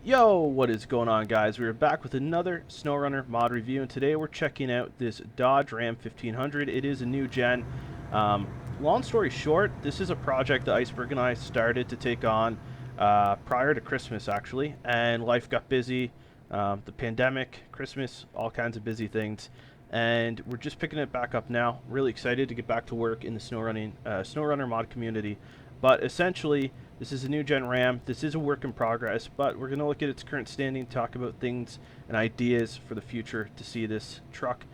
Yo, what is going on, guys? We're back with another SnowRunner mod review, and today we're checking out this Dodge Ram 1500. It is a new gen. Long story short, this is a project that Iceberg and I started to take on prior to Christmas, actually, and life got busy. The pandemic, Christmas, all kinds of busy things, and we're just picking it back up now. Really excited to get back to work in the SnowRunner mod community. But essentially, this is a new gen Ram. This is a work in progress, but we're going to look at its current standing, talk about things and ideas for the future to see this truck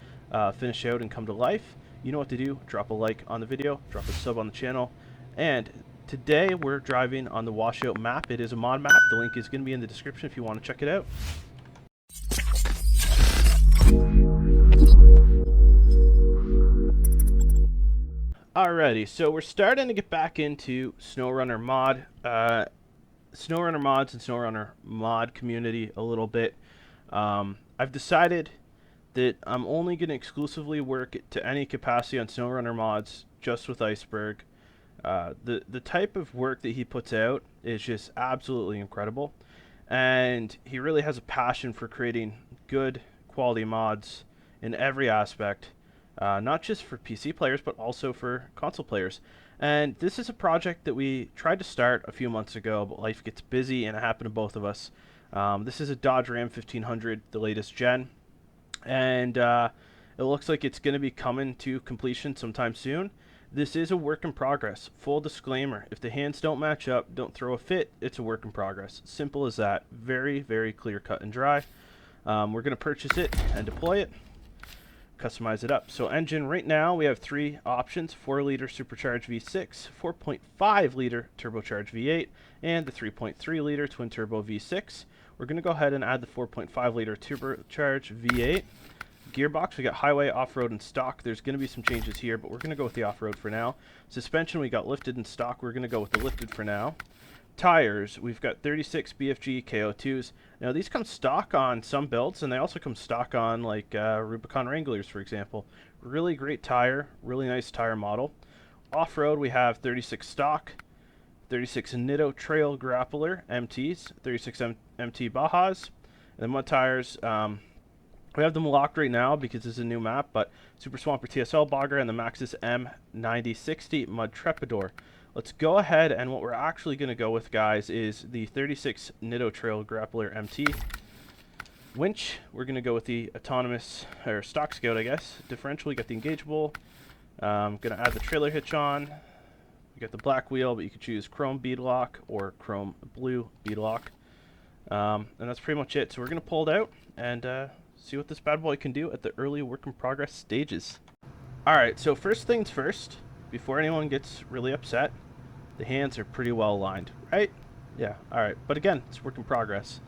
finish out and come to life. You know what to do. Drop a like on the video, drop a sub on the channel. And today we're driving on the washout map. It is a mod map. The link is going to be in the description if you want to check it out. Alrighty, so we're starting to get back into SnowRunner mod, SnowRunner mods and SnowRunner mod community a little bit. I've decided that I'm only going to exclusively work to any capacity on SnowRunner mods just with Iceberg. The type of work that he puts out is just absolutely incredible, and he really has a passion for creating good quality mods in every aspect. Not just for PC players, but also for console players. And this is a project that we tried to start a few months ago, but life gets busy, and it happened to both of us. This is a Dodge Ram 1500, the latest gen, and it looks like it's going to be coming to completion sometime soon. This is a work in progress. Full disclaimer, if the hands don't match up, don't throw a fit. It's a work in progress. Simple as that. Very, very clear, cut, and dry. We're going to purchase it and deploy it. Customize it up. So engine, right now we have three options: 4-liter supercharged V6, 4.5-liter turbocharged V8, and the 3.3-liter twin turbo V6. We're going to go ahead and add the 4.5-liter turbocharged V8. Gearbox, we got highway, off-road, and stock. There's going to be some changes here, but we're going to go with the off-road for now. Suspension, we got lifted and stock. We're going to go with the lifted for now. Tires, we've got 36 BFG KO2s. Now these come stock on some builds, and they also come stock on like Rubicon Wranglers, for example. Really great tire, really nice tire model. Off-road, we have 36 stock, 36 Nitto Trail Grappler MTs, 36 MT Bajas, and the mud tires. We have them locked right now because this is a new map, but Super Swamper TSL Bogger and the Maxxis M9060 Mud Trepador. Let's go ahead, and what we're actually going to go with, guys, is the 36 Nitto Trail Grappler MT. Winch, we're going to go with the autonomous, or stock scout, I guess. Differential, we got the engageable. Going to add the trailer hitch on. We got the black wheel, but you could choose chrome beadlock or chrome blue beadlock. And that's pretty much it. So we're going to pull it out and see what this bad boy can do at the early work in progress stages. Alright, so first things first, before anyone gets really upset, the hands are pretty well aligned, right? Yeah, alright. But again, it's work in progress.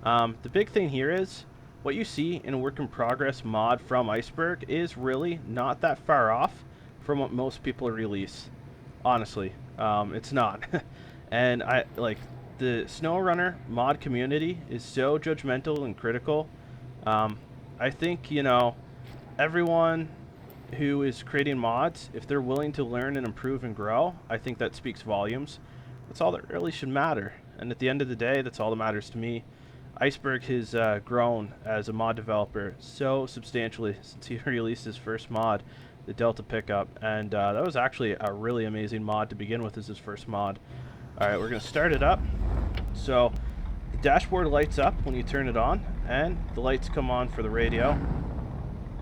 The big thing here is, what you see in a work in progress mod from Iceberg is really not that far off from what most people release. Honestly, it's not. And the SnowRunner mod community is so judgmental and critical. I think, you know, everyone who is creating mods, if they're willing to learn and improve and grow, I think that speaks volumes. That's all that really should matter. And at the end of the day, that's all that matters to me. Iceberg has grown as a mod developer so substantially since he released his first mod, the Delta Pickup, and that was actually a really amazing mod to begin with as his first mod. Alright, we're going to start it up. So the dashboard lights up when you turn it on, and the lights come on for the radio.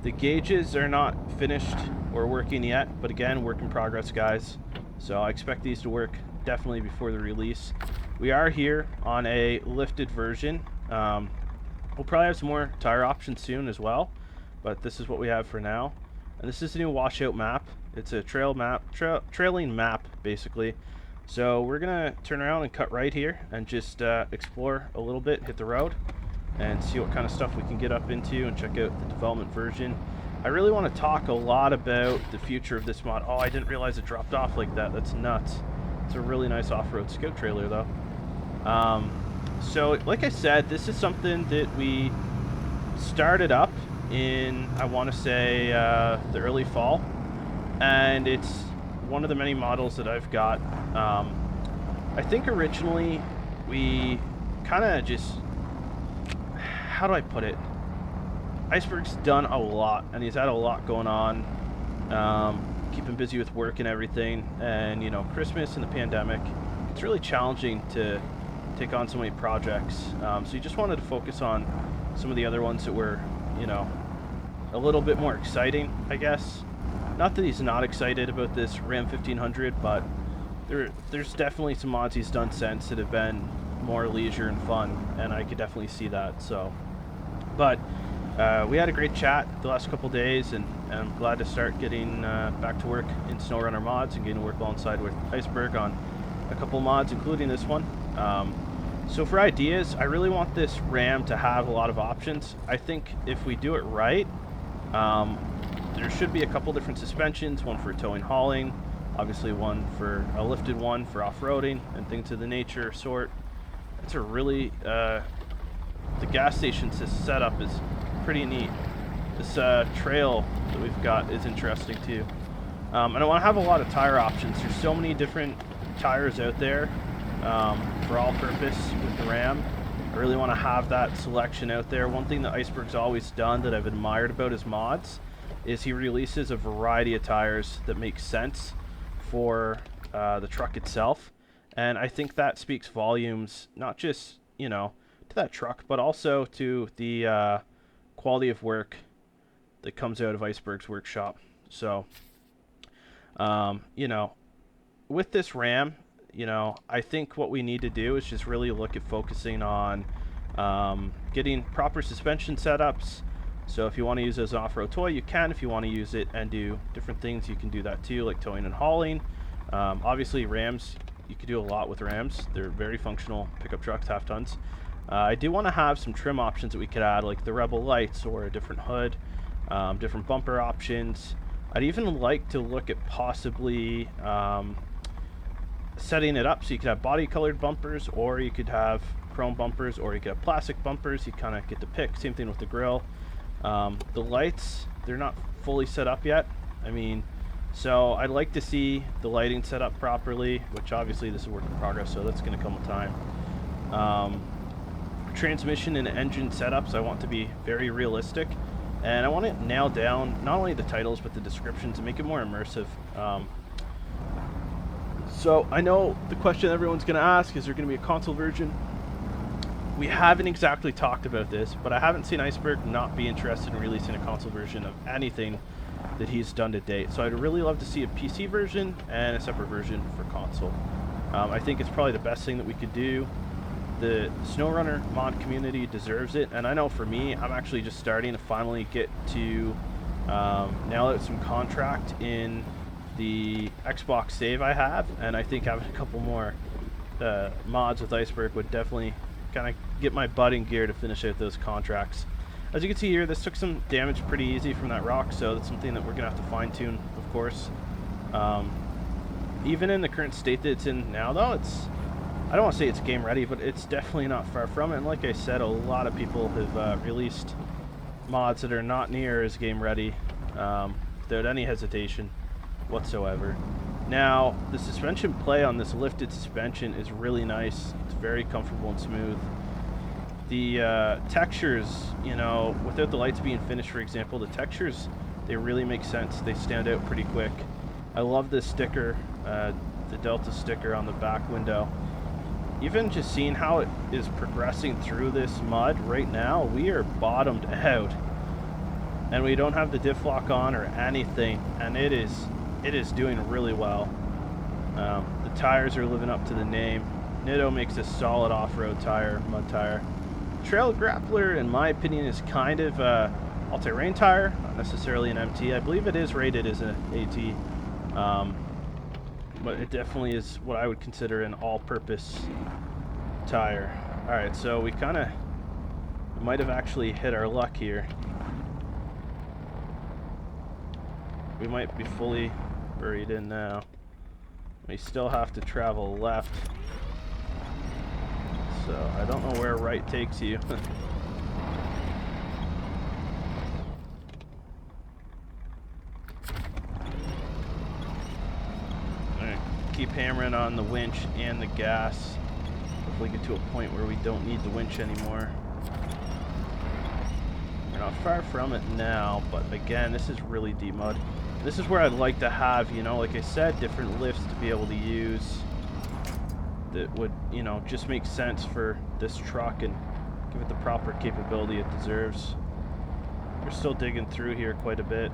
The gauges are not finished or working yet, but again, work in progress, guys. So I expect these to work definitely before the release. We are here on a lifted version. We'll probably have some more tire options soon as well, but this is what we have for now. And this is the new washout map. It's a trailing map, basically. So we're gonna turn around and cut right here and just explore a little bit, hit the road, and see what kind of stuff we can get up into and check out the development version. I really want to talk a lot about the future of this mod. Oh, I didn't realize it dropped off like that. That's nuts. It's a really nice off-road scout trailer, though. So, like I said, this is something that we started up in, I want to say, the early fall. And it's one of the many models that I've got. I think originally we kind of just how do I put it? Iceberg's done a lot, and he's had a lot going on. Keeping busy with work and everything, and you know, Christmas and the pandemic, it's really challenging to take on so many projects. So you just wanted to focus on some of the other ones that were, you know, a little bit more exciting, I guess. Not that he's not excited about this Ram 1500, but there's definitely some mods he's done since that have been more leisure and fun, and I could definitely see that. So, but we had a great chat the last couple days, and I'm glad to start getting back to work in SnowRunner mods and getting to work alongside with Iceberg on a couple mods, including this one. So for ideas, I really want this Ram to have a lot of options. I think if we do it right, there should be a couple different suspensions, one for towing, hauling, obviously one for a lifted one for off-roading and things of the nature sort. It's a really, the gas station setup is pretty neat. This trail that we've got is interesting too. And I want to have a lot of tire options. There's so many different tires out there for all purpose with the Ram. I really want to have that selection out there. One thing that Iceberg's always done that I've admired about his mods is he releases a variety of tires that make sense for the truck itself. And I think that speaks volumes, not just, you know, to that truck, but also to the quality of work that comes out of Iceberg's workshop. So, you know, with this Ram, you know, I think what we need to do is just really look at focusing on getting proper suspension setups. So if you want to use it as an off-road toy, you can. If you want to use it and do different things, you can do that too, like towing and hauling. Obviously, Rams, you can do a lot with Rams. They're very functional pickup trucks, half tons. I do want to have some trim options that we could add, like the Rebel lights or a different hood, different bumper options. I'd even like to look at possibly setting it up so you could have body colored bumpers, or you could have chrome bumpers, or you could have plastic bumpers. You kind of get to pick. Same thing with the grill. The lights, they're not fully set up yet. I mean, so I'd like to see the lighting set up properly, which obviously this is a work in progress, so that's going to come with time. Transmission and engine setups, I want to be very realistic, and I want to nail down not only the titles but the descriptions and make it more immersive. So I know the question everyone's going to ask, is there going to be a console version? We haven't exactly talked about this, but I haven't seen Iceberg not be interested in releasing a console version of anything that he's done to date. So I'd really love to see a PC version and a separate version for console. I think it's probably the best thing that we could do. The SnowRunner mod community deserves it, and I know for me, I'm actually just starting to finally get to nail out some contract in the Xbox save I have, and I think having a couple more mods with Iceberg would definitely kind of get my butt in gear to finish out those contracts. As you can see here, this took some damage pretty easy from that rock, so that's something that we're going to have to fine-tune, of course. Even in the current state that it's in now, though, I don't want to say it's game ready, but it's definitely not far from it. And like I said, a lot of people have released mods that are not near as game ready without any hesitation whatsoever. Now, the suspension play on this lifted suspension is really nice. It's very comfortable and smooth. The textures, you know, without the lights being finished, for example, the textures, they really make sense. They stand out pretty quick. I love this sticker, the Delta sticker on the back window. Even just seeing how it is progressing through this mud right now, we are bottomed out. And we don't have the diff lock on or anything, and it is doing really well. The tires are living up to the name. Nitto makes a solid off-road tire, mud tire. Trail Grappler, in my opinion, is kind of all-terrain tire, not necessarily an MT. I believe it is rated as an AT, but it definitely is what I would consider an all-purpose tire. All right, so we might have actually hit our luck here. We might be fully buried in now. We still have to travel left. So I don't know where right takes you. Alright, keep hammering on the winch and the gas. Hopefully get to a point where we don't need the winch anymore. We're not far from it now, but again, this is really deep mud. This is where I'd like to have, you know, like I said, different lifts to be able to use that would, you know, just make sense for this truck and give it the proper capability it deserves. We're still digging through here quite a bit.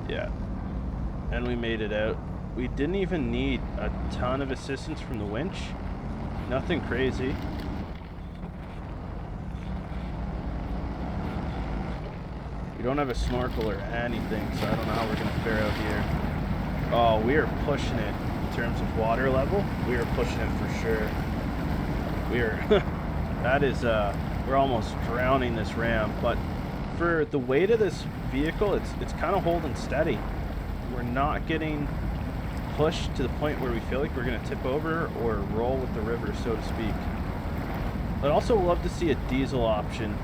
Yeah, and we made it out. We didn't even need a ton of assistance from the winch. Nothing crazy. We don't have a snorkel or anything, so I don't know how we're gonna fare out here. Oh, we are pushing it in terms of water level. We are pushing it for sure. We are, that is, we're almost drowning this ram, but for the weight of this vehicle, it's kind of holding steady. We're not getting pushed to the point where we feel like we're going to tip over or roll with the river, so to speak. I'd also love to see a diesel option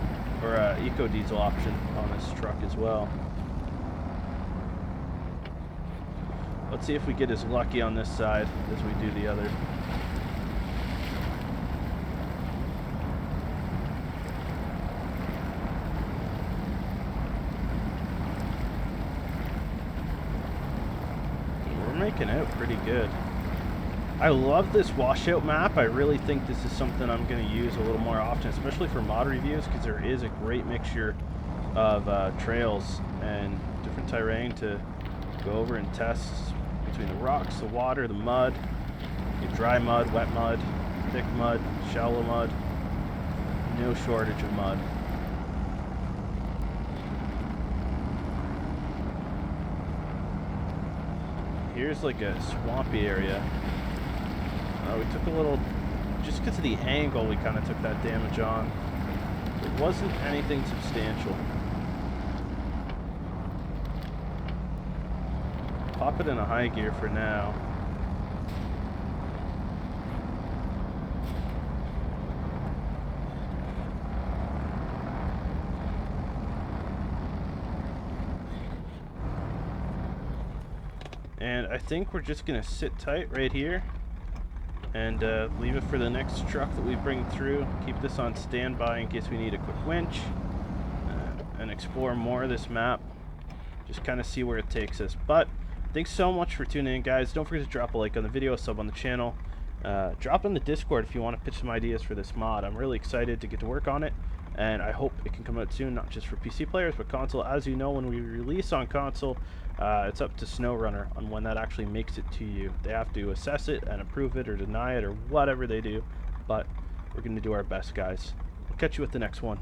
or a eco diesel option on this truck as well. Let's see if we get as lucky on this side as we do the other. Making out pretty good. I love this washout map. I really think this is something I'm going to use a little more often, especially for mod reviews, because there is a great mixture of trails and different terrain to go over and test between the rocks, the water, the mud, the dry mud, wet mud, thick mud, shallow mud. No shortage of mud. Here's like a swampy area. We took a little, just because of the angle, we kind of took that damage on. It wasn't anything substantial. Pop it in a high gear for now. And I think we're just going to sit tight right here and leave it for the next truck that we bring through. Keep this on standby in case we need a quick winch and explore more of this map. Just kind of see where it takes us. But thanks so much for tuning in, guys. Don't forget to drop a like on the video, sub on the channel. Drop in the Discord if you want to pitch some ideas for this mod. I'm really excited to get to work on it, and I hope it can come out soon, not just for PC players, but console. As you know, when we release on console, it's up to SnowRunner on when that actually makes it to you. They have to assess it and approve it or deny it or whatever they do, but we're going to do our best, guys. We'll catch you with the next one.